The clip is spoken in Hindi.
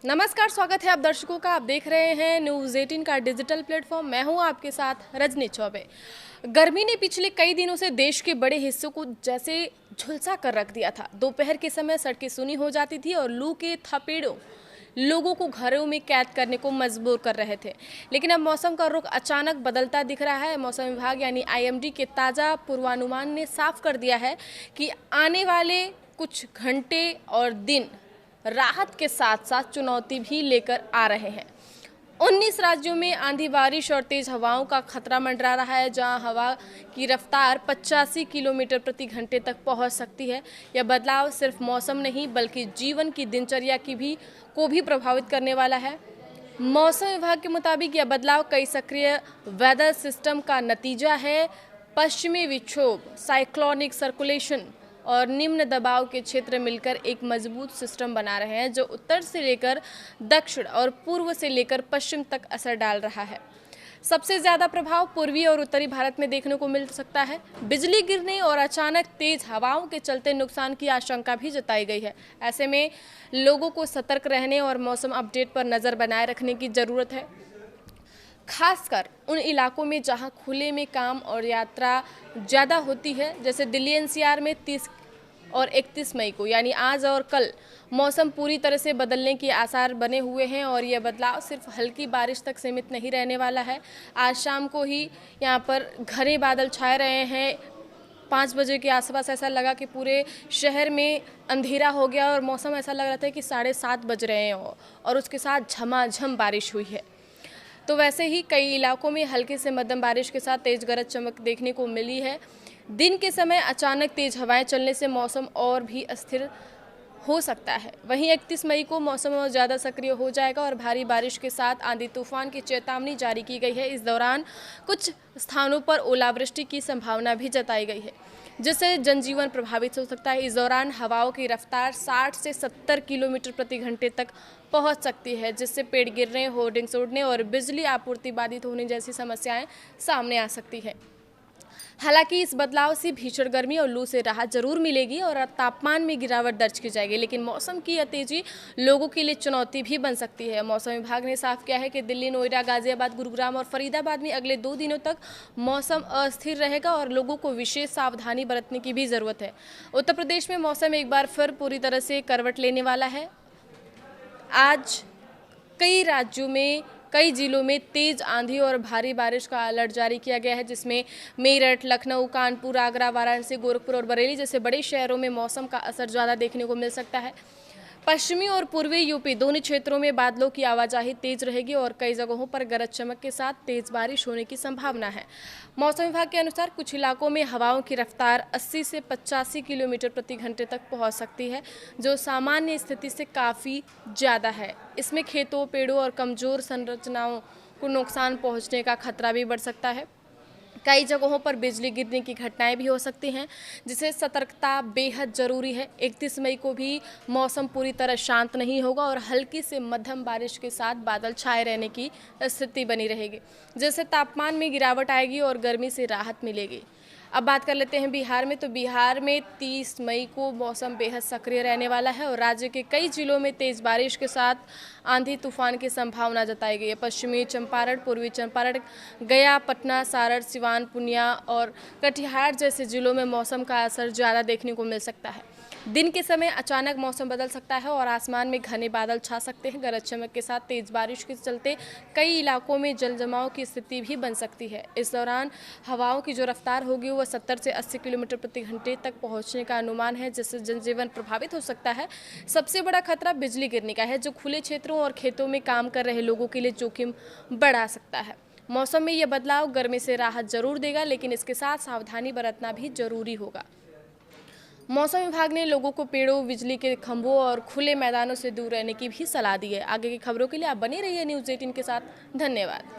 नमस्कार, स्वागत है आप दर्शकों का। आप देख रहे हैं न्यूज़ 18 का डिजिटल प्लेटफॉर्म। मैं हूं आपके साथ रजनी चौबे। गर्मी ने पिछले कई दिनों से देश के बड़े हिस्सों को जैसे झुलसा कर रख दिया था। दोपहर के समय सड़कें सूनी हो जाती थी और लू के थपेड़ों लोगों को घरों में कैद करने को मजबूर कर रहे थे। लेकिन अब मौसम का रुख अचानक बदलता दिख रहा है। मौसम विभाग यानी आईएमडी के ताज़ा पूर्वानुमान ने साफ कर दिया है कि आने वाले कुछ घंटे और दिन राहत के साथ साथ चुनौती भी लेकर आ रहे हैं। 19 राज्यों में आंधी, बारिश और तेज हवाओं का खतरा मंडरा रहा है, जहां हवा की रफ्तार 85 किलोमीटर प्रति घंटे तक पहुंच सकती है। यह बदलाव सिर्फ मौसम नहीं बल्कि जीवन की दिनचर्या को भी प्रभावित करने वाला है। मौसम विभाग के मुताबिक यह बदलाव कई सक्रिय वेदर सिस्टम का नतीजा है। पश्चिमी विक्षोभ, साइक्लोनिक सर्कुलेशन और निम्न दबाव के क्षेत्र मिलकर एक मजबूत सिस्टम बना रहे हैं, जो उत्तर से लेकर दक्षिण और पूर्व से लेकर पश्चिम तक असर डाल रहा है। सबसे ज्यादा प्रभाव पूर्वी और उत्तरी भारत में देखने को मिल सकता है। बिजली गिरने और अचानक तेज हवाओं के चलते नुकसान की आशंका भी जताई गई है। ऐसे में लोगों को सतर्क रहने और मौसम अपडेट पर नजर बनाए रखने की जरूरत है, खासकर उन इलाकों में जहां खुले में काम और यात्रा ज़्यादा होती है। जैसे दिल्ली एनसीआर में 30 और 31 मई को यानी आज और कल मौसम पूरी तरह से बदलने के आसार बने हुए हैं और यह बदलाव सिर्फ हल्की बारिश तक सीमित नहीं रहने वाला है। आज शाम को ही यहाँ पर घने बादल छाए रहे हैं। 5 बजे के आसपास ऐसा लगा कि पूरे शहर में अंधेरा हो गया और मौसम ऐसा लग रहा था कि 7:30 बज रहे हैं और उसके साथ झमाझम बारिश हुई है। तो वैसे ही कई इलाकों में हल्के से मध्यम बारिश के साथ तेज गरज चमक देखने को मिली है। दिन के समय अचानक तेज हवाएं चलने से मौसम और भी अस्थिर हो सकता है। वहीं 31 मई को मौसम और ज़्यादा सक्रिय हो जाएगा और भारी बारिश के साथ आंधी तूफान की चेतावनी जारी की गई है। इस दौरान कुछ स्थानों पर ओलावृष्टि की संभावना भी जताई गई है, जिससे जनजीवन प्रभावित हो सकता है। इस दौरान हवाओं की रफ्तार 60 से 70 किलोमीटर प्रति घंटे तक पहुंच सकती है, जिससे पेड़ गिरने, होर्डिंग्स उड़ने और बिजली आपूर्ति बाधित होने जैसी समस्याएं सामने आ सकती है। हालांकि इस बदलाव से भीषण गर्मी और लू से राहत जरूर मिलेगी और तापमान में गिरावट दर्ज की जाएगी, लेकिन मौसम की यह तेजी लोगों के लिए चुनौती भी बन सकती है। मौसम विभाग ने साफ किया है कि दिल्ली, नोएडा, गाजियाबाद, गुरुग्राम और फरीदाबाद में अगले 2 दिनों तक मौसम अस्थिर रहेगा और लोगों को विशेष सावधानी बरतने की भी जरूरत है। उत्तर प्रदेश में मौसम एक बार फिर पूरी तरह से करवट लेने वाला है। आज कई राज्यों में कई जिलों में तेज आंधी और भारी बारिश का अलर्ट जारी किया गया है, जिसमें मेरठ, लखनऊ, कानपुर, आगरा, वाराणसी, गोरखपुर और बरेली जैसे बड़े शहरों में मौसम का असर ज़्यादा देखने को मिल सकता है। पश्चिमी और पूर्वी यूपी दोनों क्षेत्रों में बादलों की आवाजाही तेज रहेगी और कई जगहों पर गरज चमक के साथ तेज बारिश होने की संभावना है। मौसम विभाग के अनुसार कुछ इलाकों में हवाओं की रफ्तार 80 से 85 किलोमीटर प्रति घंटे तक पहुंच सकती है, जो सामान्य स्थिति से काफ़ी ज़्यादा है। इसमें खेतों, पेड़ों और कमज़ोर संरचनाओं को नुकसान पहुँचने का खतरा भी बढ़ सकता है। कई जगहों पर बिजली गिरने की घटनाएं भी हो सकती हैं, जिससे सतर्कता बेहद जरूरी है। 31 मई को भी मौसम पूरी तरह शांत नहीं होगा और हल्की से मध्यम बारिश के साथ बादल छाए रहने की स्थिति बनी रहेगी, जिससे तापमान में गिरावट आएगी और गर्मी से राहत मिलेगी। अब बात कर लेते हैं बिहार में। तो बिहार में 30 मई को मौसम बेहद सक्रिय रहने वाला है और राज्य के कई जिलों में तेज बारिश के साथ आंधी तूफान की संभावना जताई गई है। पश्चिमी चंपारण, पूर्वी चंपारण, गया, पटना, सारण, सिवान, पूर्णिया और कटिहार जैसे जिलों में मौसम का असर ज़्यादा देखने को मिल सकता है। दिन के समय अचानक मौसम बदल सकता है और आसमान में घने बादल छा सकते हैं। गरज चमक के साथ तेज बारिश के चलते कई इलाकों में जल जमाव की स्थिति भी बन सकती है। इस दौरान हवाओं की जो रफ्तार होगी वह 70 से 80 किलोमीटर प्रति घंटे तक पहुंचने का अनुमान है, जिससे जनजीवन प्रभावित हो सकता है। सबसे बड़ा खतरा बिजली गिरने का है, जो खुले क्षेत्रों और खेतों में काम कर रहे लोगों के लिए जोखिम बढ़ा सकता है। मौसम में यह बदलाव गर्मी से राहत जरूर देगा, लेकिन इसके साथ सावधानी बरतना भी जरूरी होगा। मौसम विभाग ने लोगों को पेड़ों, बिजली के खंभों और खुले मैदानों से दूर रहने की भी सलाह दी है। आगे की खबरों के लिए आप बने रहिए न्यूज़ 18 के साथ। धन्यवाद।